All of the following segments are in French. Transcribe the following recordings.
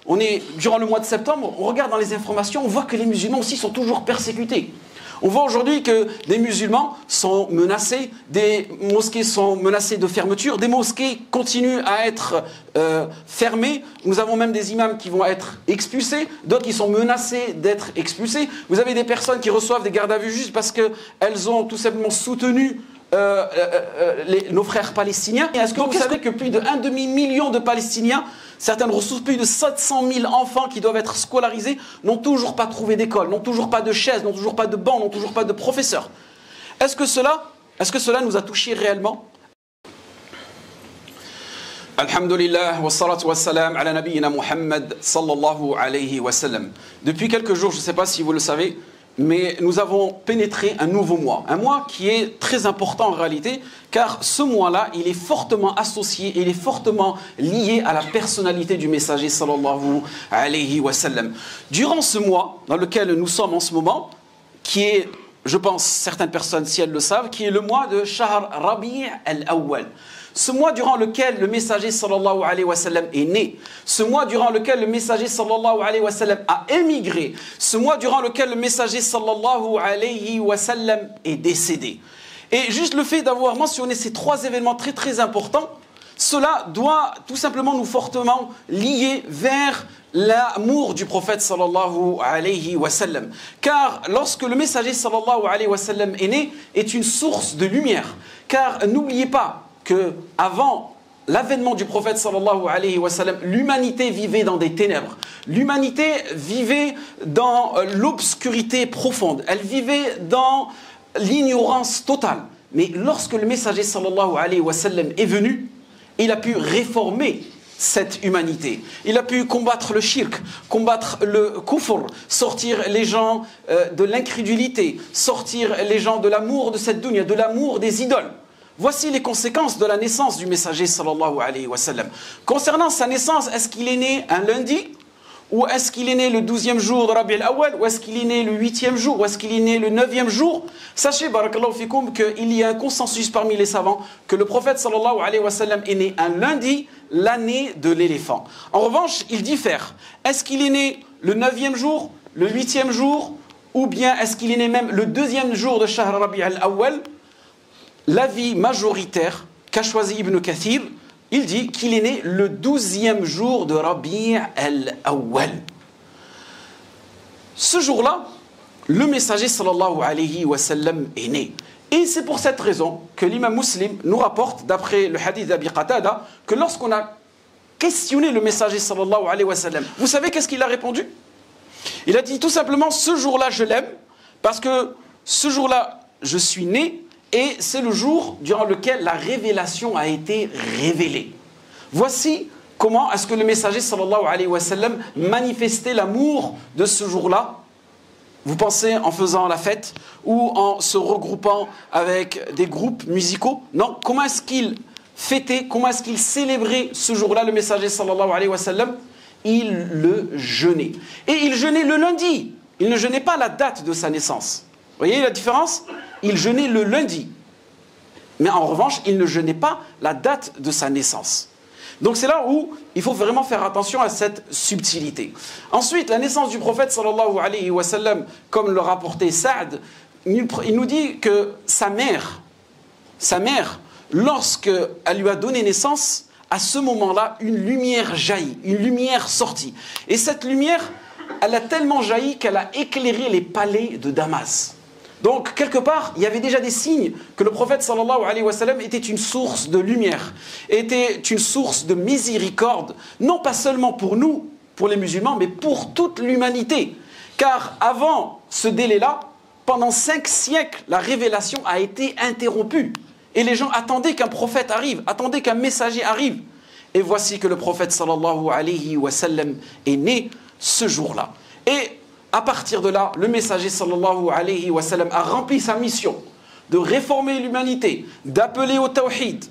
on est durant le mois de septembre, on regarde dans les informations, on voit que les musulmans aussi sont toujours persécutés. On voit aujourd'hui que des musulmans sont menacés, des mosquées sont menacées de fermeture, des mosquées continuent à être fermées. Nous avons même des imams qui vont être expulsés, d'autres qui sont menacés d'être expulsés. Vous avez des personnes qui reçoivent des gardes à vue juste parce qu'elles ont tout simplement soutenu nos frères palestiniens. Est-ce que vous savez que plus d'1 demi-million de Palestiniens, certaines ressources, plus de 700 000 enfants qui doivent être scolarisés, n'ont toujours pas trouvé d'école, n'ont toujours pas de chaise, n'ont toujours pas de banc, n'ont toujours pas de professeur. Est-ce que cela nous a touchés réellement? Alhamdulillah, wa salatu wa salam ala nabiyyina Muhammad sallallahu alayhi wa sallam. Depuis quelques jours, je ne sais pas si vous le savez, mais nous avons pénétré un nouveau mois. Un mois qui est très important en réalité, car ce mois-là, il est fortement associé, il est fortement lié à la personnalité du messager sallallahu alayhi wa sallam. Durant ce mois, dans lequel nous sommes en ce moment, qui est, je pense, certaines personnes, si elles le savent, qui est le mois de Shahr Rabi' al-Awwal. Ce mois durant lequel le messager sallallahu alayhi wa sallam est né, ce mois durant lequel le messager sallallahu alayhi wa sallam a émigré, ce mois durant lequel le messager sallallahu alayhi wa sallam est décédé. Et juste le fait d'avoir mentionné ces trois événements très très importants, cela doit tout simplement nous fortement lier vers l'amour du prophète sallallahu alayhi wa sallam. Car lorsque le messager sallallahu alayhi wa sallam est né, est une source de lumière. Car n'oubliez pas que avant l'avènement du prophète sallallahu alayhi wa sallam, l'humanité vivait dans des ténèbres. L'humanité vivait dans l'obscurité profonde. Elle vivait dans l'ignorance totale. Mais lorsque le messager sallallahu alayhi wa sallam est venu, il a pu réformer cette humanité. Il a pu combattre le shirk, combattre le kufr, sortir les gens de l'incrédulité, sortir les gens de l'amour de cette dunya, de l'amour des idoles. Voici les conséquences de la naissance du messager sallallahu alayhi wa sallam. Concernant sa naissance, est-ce qu'il est né un lundi? Ou est-ce qu'il est né le 12e jour de Rabi al-Awwal? Ou est-ce qu'il est né le 8e jour? Ou est-ce qu'il est né le 9e jour? Sachez, barakallahu fikoum, qu'il y a un consensus parmi les savants que le prophète sallallahu alayhi wa sallam est né un lundi, l'année de l'éléphant. En revanche, il diffère. Est-ce qu'il est né le 9e jour, le 8e jour? Ou bien est-ce qu'il est né même le 2e jour de Shahr Rabi al-Awwal? L'avis majoritaire qu'a choisi Ibn Kathir, il dit qu'il est né le 12e jour de Rabi' al-Awwal. Ce jour-là, le messager sallallahu alayhi wa sallam est né. Et c'est pour cette raison que l'imam Muslim nous rapporte, d'après le hadith d'Abi Qatada, que lorsqu'on a questionné le messager sallallahu alayhi wa sallam, vous savez qu'est-ce qu'il a répondu? Il a dit tout simplement, ce jour-là je l'aime, parce que ce jour-là je suis né, et c'est le jour durant lequel la révélation a été révélée. Voici comment est-ce que le messager sallallahu alayhi wa sallam manifestait l'amour de ce jour-là. Vous pensez en faisant la fête ou en se regroupant avec des groupes musicaux? Non, comment est-ce qu'il fêtait, comment est-ce qu'il célébrait ce jour-là, le messager sallallahu alayhi wa sallam? Il le jeûnait. Et il jeûnait le lundi. Il ne jeûnait pas la date de sa naissance. Vous voyez la différence? Il jeûnait le lundi. Mais en revanche, il ne jeûnait pas la date de sa naissance. Donc c'est là où il faut vraiment faire attention à cette subtilité. Ensuite, la naissance du prophète sallallahu alayhi wa sallam, comme le rapportait Saad, il nous dit que sa mère, lorsqu'elle lui a donné naissance, à ce moment-là, une lumière jaillit, une lumière sortit. Et cette lumière, elle a tellement jailli qu'elle a éclairé les palais de Damas. Donc, quelque part, il y avait déjà des signes que le prophète sallallahu alayhi wa sallam était une source de lumière, était une source de miséricorde, non pas seulement pour nous, pour les musulmans, mais pour toute l'humanité. Car avant ce délai-là, pendant 5 siècles, la révélation a été interrompue. Et les gens attendaient qu'un prophète arrive, attendaient qu'un messager arrive. Et voici que le prophète sallallahu alayhi wa sallam est né ce jour-là. Et à partir de là, le messager sallallahu alayhi wa sallam a rempli sa mission de réformer l'humanité, d'appeler au tawhid,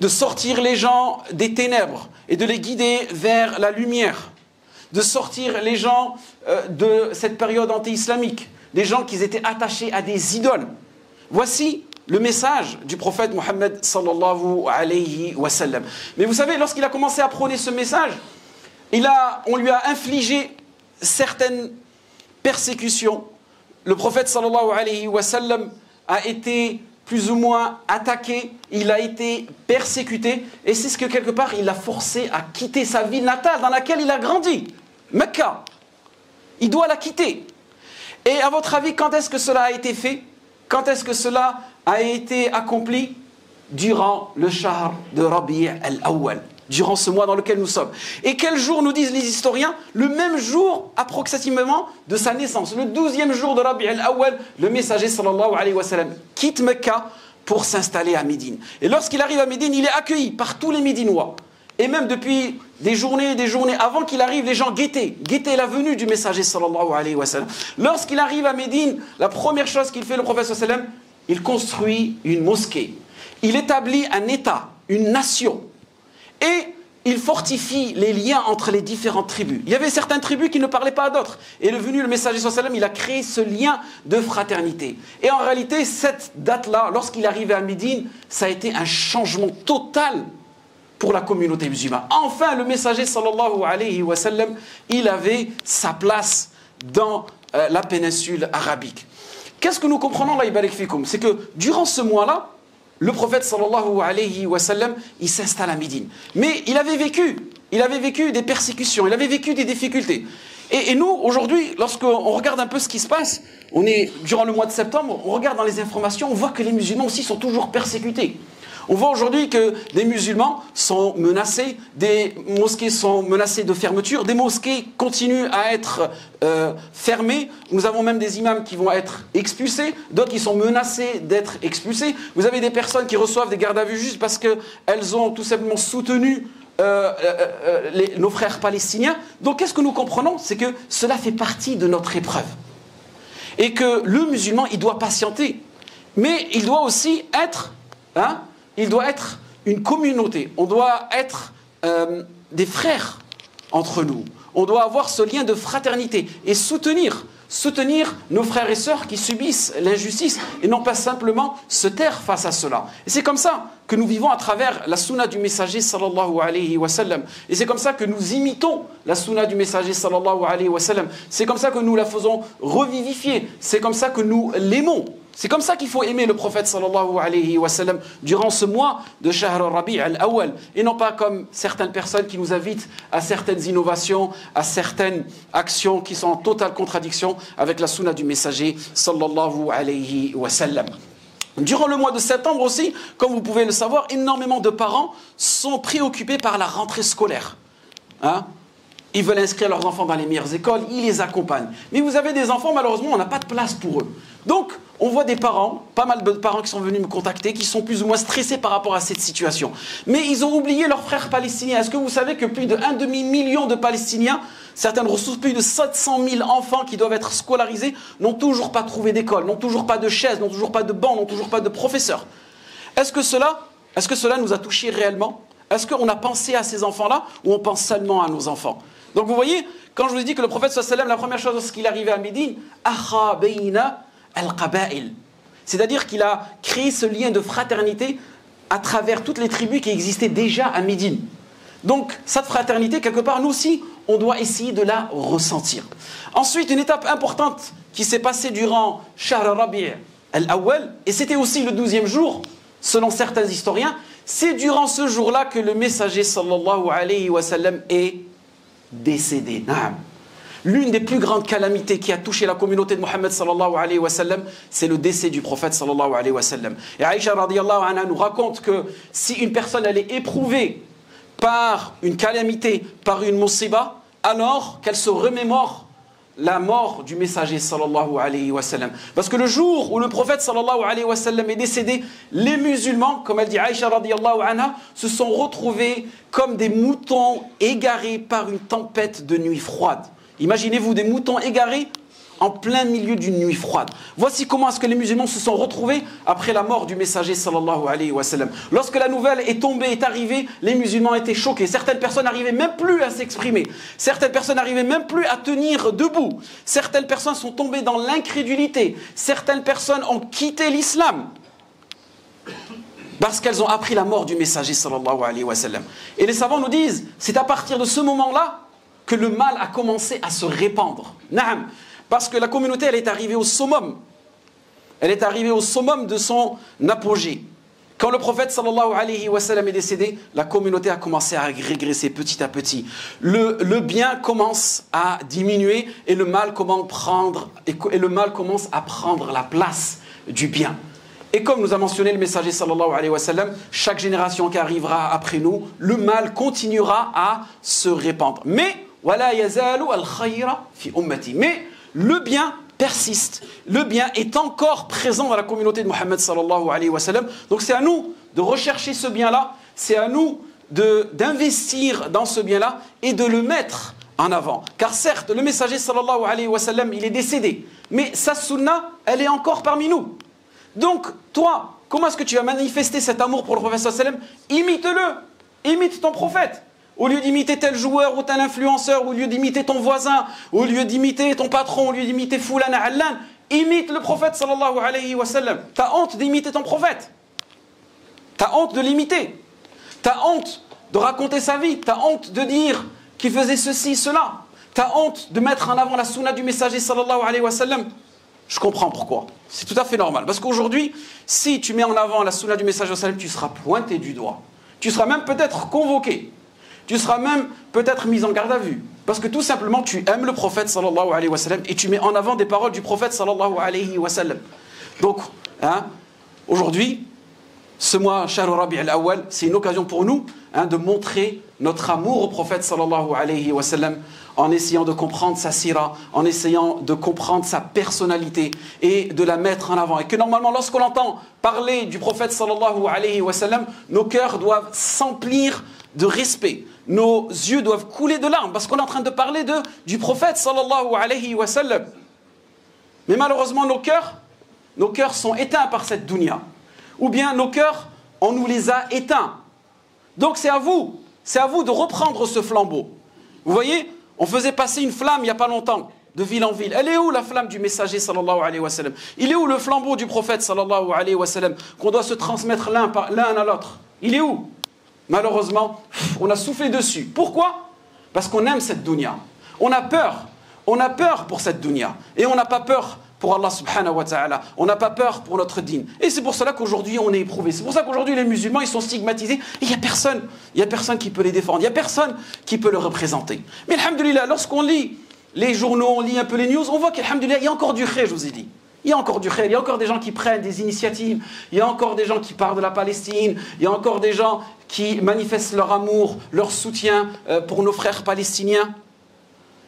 de sortir les gens des ténèbres et de les guider vers la lumière, de sortir les gens de cette période anti-islamique, des gens qui étaient attachés à des idoles. Voici le message du prophète Mohammed sallallahu alayhi wa sallam. Mais vous savez, lorsqu'il a commencé à prôner ce message, on lui a infligé certaines persécutions. Le prophète sallallahu alayhi wa sallam a été plus ou moins attaqué, il a été persécuté, et c'est ce que quelque part il l'a forcé à quitter sa ville natale dans laquelle il a grandi, Mecca. Il doit la quitter. Et à votre avis, quand est-ce que cela a été fait? Quand est-ce que cela a été accompli? Durant le shahr de Rabi' al-Awwal, durant ce mois dans lequel nous sommes. Et quel jour nous disent les historiens? Le même jour approximativement de sa naissance, le 12e jour de Rabi' al-Awwal, le messager sallallahu alayhi wa sallam quitte Mecca pour s'installer à Médine. Et lorsqu'il arrive à Médine, il est accueilli par tous les Médinois. Et même depuis des journées avant qu'il arrive, les gens guettaient la venue du messager sallallahu alayhi wa sallam. Lorsqu'il arrive à Médine, la première chose qu'il fait, le prophète sallallahu alayhi wa sallam, il construit une mosquée. Il établit un État, une nation, et il fortifie les liens entre les différentes tribus. Il y avait certaines tribus qui ne parlaient pas à d'autres. Et le messager sallallahu alayhi wa sallam, il a créé ce lien de fraternité. Et en réalité, cette date-là, lorsqu'il est arrivé à Médine, ça a été un changement total pour la communauté musulmane. Enfin, le messager sallallahu alayhi wa sallam, il avait sa place dans la péninsule arabique. Qu'est-ce que nous comprenons là, Ibarak Fikoum? C'est que durant ce mois-là, le prophète sallallahu alayhi wa sallam, il s'installe à Médine. Mais il avait vécu des persécutions, il avait vécu des difficultés. Et nous, aujourd'hui, lorsqu'on regarde un peu ce qui se passe, on est durant le mois de septembre, on regarde dans les informations, on voit que les musulmans aussi sont toujours persécutés. On voit aujourd'hui que des musulmans sont menacés, des mosquées sont menacées de fermeture, des mosquées continuent à être fermées. Nous avons même des imams qui vont être expulsés, d'autres qui sont menacés d'être expulsés. Vous avez des personnes qui reçoivent des gardes à vue juste parce qu'elles ont tout simplement soutenu nos frères palestiniens. Donc qu'est-ce que nous comprenons? C'est que cela fait partie de notre épreuve. Et que le musulman, il doit patienter. Mais il doit aussi être... il doit être une communauté. On doit être des frères entre nous. On doit avoir ce lien de fraternité et soutenir nos frères et sœurs qui subissent l'injustice et non pas simplement se taire face à cela. Et c'est comme ça que nous vivons à travers la sunna du messager sallallahu alayhi wa sallam. Et c'est comme ça que nous imitons la sunna du messager sallallahu alayhi wa sallam. C'est comme ça que nous la faisons revivifier. C'est comme ça que nous l'aimons. C'est comme ça qu'il faut aimer le prophète sallallahu alayhi wa sallam durant ce mois de Shahr al-Rabi' al-Awwal. Et non pas comme certaines personnes qui nous invitent à certaines innovations, à certaines actions qui sont en totale contradiction avec la sunna du messager sallallahu alayhi wa sallam. Durant le mois de septembre aussi, comme vous pouvez le savoir, énormément de parents sont préoccupés par la rentrée scolaire. Ils veulent inscrire leurs enfants dans les meilleures écoles, ils les accompagnent. Mais vous avez des enfants, malheureusement, on n'a pas de place pour eux. Donc, on voit des parents, pas mal de parents qui sont venus me contacter, qui sont plus ou moins stressés par rapport à cette situation. Mais ils ont oublié leurs frères palestiniens. Est-ce que vous savez que plus de 1,5 million de Palestiniens, certaines ressources, plus de 700 000 enfants qui doivent être scolarisés, n'ont toujours pas trouvé d'école, n'ont toujours pas de chaise, n'ont toujours pas de banc, n'ont toujours pas de professeur. Est-ce que cela nous a touchés réellement? Est-ce qu'on a pensé à ces enfants-là ou on pense seulement à nos enfants? Donc vous voyez, quand je vous ai dit que le prophète sallallahu alayhi wa sallam, la première chose lorsqu'il arrivait à Médine, akha bayna al-qaba'il, c'est-à-dire qu'il a créé ce lien de fraternité à travers toutes les tribus qui existaient déjà à Médine. Donc cette fraternité, quelque part, nous aussi, on doit essayer de la ressentir. Ensuite, une étape importante qui s'est passée durant Shahr al-Rabi' al-Awwal, et c'était aussi le 12e jour, selon certains historiens, c'est durant ce jour-là que le messager sallallahu alayhi wa sallam est décédé. L'une des plus grandes calamités qui a touché la communauté de Mohammed sallallahu alayhi wa sallam, c'est le décès du prophète sallallahu alayhi wa sallam. Et Aïcha radiyallahu anha nous raconte que si une personne elle est éprouvée par une calamité, par une musiba, alors qu'elle se remémore la mort du messager sallallahu alayhi wa sallam. Parce que le jour où le prophète sallallahu alayhi wa sallam est décédé, les musulmans, comme elle dit Aïcha radiyallahu anha, se sont retrouvés comme des moutons égarés par une tempête de nuit froide. Imaginez-vous des moutons égarés en plein milieu d'une nuit froide. Voici comment est-ce que les musulmans se sont retrouvés après la mort du messager sallallahu alayhi wa sallam. Lorsque la nouvelle est tombée, est arrivée, les musulmans étaient choqués. Certaines personnes n'arrivaient même plus à s'exprimer. Certaines personnes n'arrivaient même plus à tenir debout. Certaines personnes sont tombées dans l'incrédulité. Certaines personnes ont quitté l'islam parce qu'elles ont appris la mort du messager sallallahu alayhi wa sallam. Et les savants nous disent, c'est à partir de ce moment-là que le mal a commencé à se répandre. Naam. Parce que la communauté, elle est arrivée au summum. Elle est arrivée au summum de son apogée. Quand le prophète sallallahu alayhi wa sallam est décédé, la communauté a commencé à régresser petit à petit. Le bien commence à diminuer et le mal commence à prendre la place du bien. Et comme nous a mentionné le messager sallallahu alayhi wa sallam, chaque génération qui arrivera après nous, le mal continuera à se répandre. Mais wala yazalu al-khayra fi ummati. Mais le bien persiste. Le bien est encore présent dans la communauté de Mohammed sallallahu alayhi wa sallam. Donc c'est à nous de rechercher ce bien-là, c'est à nous d'investir dans ce bien-là et de le mettre en avant. Car certes, le messager sallallahu alayhi wa sallam, il est décédé, mais sa sunna, elle est encore parmi nous. Donc toi, comment est-ce que tu vas manifester cet amour pour le prophète sallallahu alayhi wa sallam? Imite-le, imite ton prophète. Au lieu d'imiter tel joueur ou tel influenceur, au lieu d'imiter ton voisin, au lieu d'imiter ton patron, au lieu d'imiter Foulan Allan, imite le prophète sallallahu alayhi wa sallam. T'as honte d'imiter ton prophète. T'as honte de l'imiter. T'as honte de raconter sa vie. T'as honte de dire qu'il faisait ceci, cela. T'as honte de mettre en avant la sunna du messager sallallahu alayhi wa sallam. Je comprends pourquoi. C'est tout à fait normal. Parce qu'aujourd'hui, si tu mets en avant la sunna du messager sallallahu alayhi wa sallam, tu seras pointé du doigt. Tu seras même peut-être convoqué. Tu seras même peut-être mis en garde à vue. Parce que tout simplement, tu aimes le prophète sallallahu alayhi wa sallam et tu mets en avant des paroles du prophète sallallahu alayhi wa sallam. Donc, aujourd'hui, ce mois, Shahr Rabi' al-Awwal, c'est une occasion pour nous de montrer notre amour au prophète sallallahu alayhi wa sallam en essayant de comprendre sa sira, en essayant de comprendre sa personnalité et de la mettre en avant. Et que normalement, lorsqu'on entend parler du prophète sallallahu alayhi wa sallam, nos cœurs doivent s'emplir de respect. Nos yeux doivent couler de larmes parce qu'on est en train de parler du prophète sallallahu alayhi wa sallam. Mais malheureusement, nos cœurs sont éteints par cette dunya. Ou bien nos cœurs, on nous les a éteints. Donc c'est à vous de reprendre ce flambeau. Vous voyez, on faisait passer une flamme il n'y a pas longtemps, de ville en ville. Elle est où la flamme du messager sallallahu alayhi wa sallam? Il est où le flambeau du prophète sallallahu alayhi wa sallam qu'on doit se transmettre l'un à l'autre? Il est où? Malheureusement, on a soufflé dessus. Pourquoi? Parce qu'on aime cette dunya. On a peur pour cette dunya. Et on n'a pas peur pour Allah subhanahu wa ta'ala. On n'a pas peur pour notre dîn. Et c'est pour cela qu'aujourd'hui on est éprouvé. C'est pour ça qu'aujourd'hui les musulmans, ils sont stigmatisés. Et il n'y a personne qui peut les défendre. Il n'y a personne qui peut le représenter. Mais alhamdoulilah, lorsqu'on lit les journaux, on lit un peu les news, on voit qu'alhamdoulilah, il y a encore du khayr, je vous ai dit. Il y a encore du khayr, il y a encore des gens qui prennent des initiatives, il y a encore des gens qui parlent de la Palestine, il y a encore des gens qui manifestent leur amour, leur soutien pour nos frères palestiniens.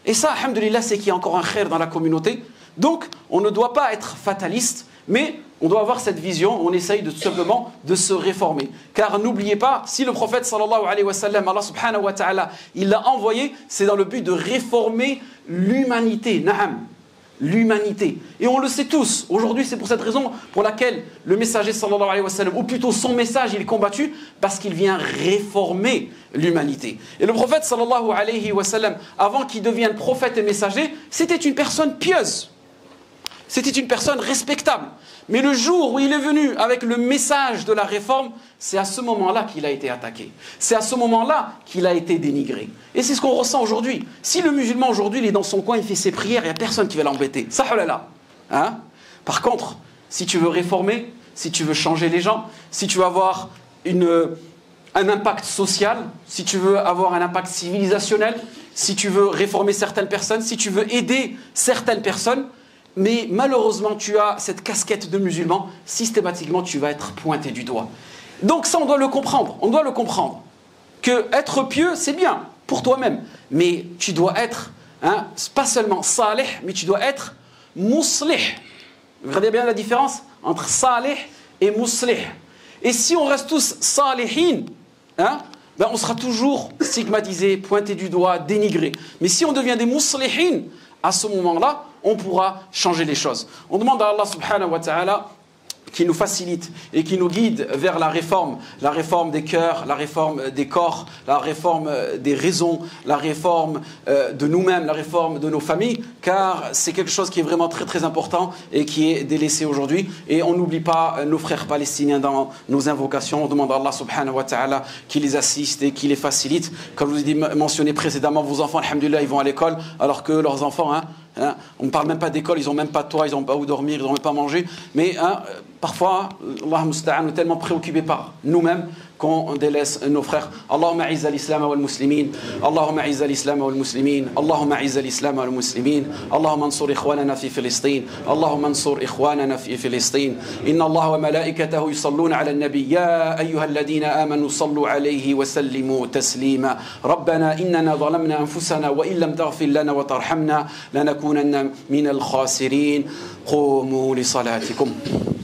Et ça, alhamdoulilah, c'est qu'il y a encore un khayr dans la communauté. Donc, on ne doit pas être fataliste, mais on doit avoir cette vision, on essaye tout simplement de se réformer. Car n'oubliez pas, si le prophète sallallahu alayhi wa sallam, Allah subhanahu wa ta'ala, il l'a envoyé, c'est dans le but de réformer l'humanité. Na'am. L'humanité. Et on le sait tous. Aujourd'hui, c'est pour cette raison pour laquelle le messager sallallahu alayhi wa sallam, ou plutôt son message, il est combattu, parce qu'il vient réformer l'humanité. Et le prophète sallallahu alayhi wa sallam, avant qu'il devienne prophète et messager, c'était une personne pieuse. C'était une personne respectable. Mais le jour où il est venu avec le message de la réforme, c'est à ce moment-là qu'il a été attaqué. C'est à ce moment-là qu'il a été dénigré. Et c'est ce qu'on ressent aujourd'hui. Si le musulman aujourd'hui, il est dans son coin, il fait ses prières, il n'y a personne qui va l'embêter. Ça, là. Par contre, si tu veux réformer, si tu veux changer les gens, si tu veux avoir un impact social, si tu veux avoir un impact civilisationnel, si tu veux réformer certaines personnes, si tu veux aider certaines personnes, mais malheureusement, tu as cette casquette de musulman, systématiquement, tu vas être pointé du doigt. Donc ça, on doit le comprendre. On doit le comprendre. Que être pieux, c'est bien pour toi-même. Mais tu dois être, pas seulement salih, mais tu dois être muslih. Vous regardez bien la différence entre salih et muslih. Et si on reste tous salihin, on sera toujours stigmatisé, pointé du doigt, dénigré. Mais si on devient des muslihin, à ce moment-là, on pourra changer les choses. On demande à Allah subhanahu wa ta'ala qui nous facilite et qui nous guide vers la réforme des cœurs, la réforme des corps, la réforme des raisons, la réforme de nous-mêmes, la réforme de nos familles, car c'est quelque chose qui est vraiment très très important et qui est délaissé aujourd'hui. Et on n'oublie pas nos frères palestiniens dans nos invocations. On demande à Allah subhanahu wa ta'ala qui les assiste et qui les facilite. Comme je vous ai dit, mentionné précédemment, vos enfants, alhamdulillah, ils vont à l'école, alors que leurs enfants, on ne parle même pas d'école, ils n'ont même pas de toit, ils n'ont pas où dormir, ils n'ont même pas mangé. Mais parfois, Allah musta'an, est tellement préoccupé par nous-mêmes qu'on délaisse nos frères. Allahumma a'izz al-islam wal muslimin. Allahumma a'izz al-islam wal muslimin. Allahumma a'izz al-islam wal muslimin. Allahumma ansur ikhwanana fi Filistin. Allahumma ansur ikhwanana fi Filistin. Inna Allah wa malaikatahu yusalluna ala an-nabi. Ya ayyuhalladhina amanu sallu alayhi wa sallimu taslima. Rabbana innana zalamna anfusana wa in lam taghfir lana wa tarhamna lanakunanna min al-khasirin. Qumu li salatikum.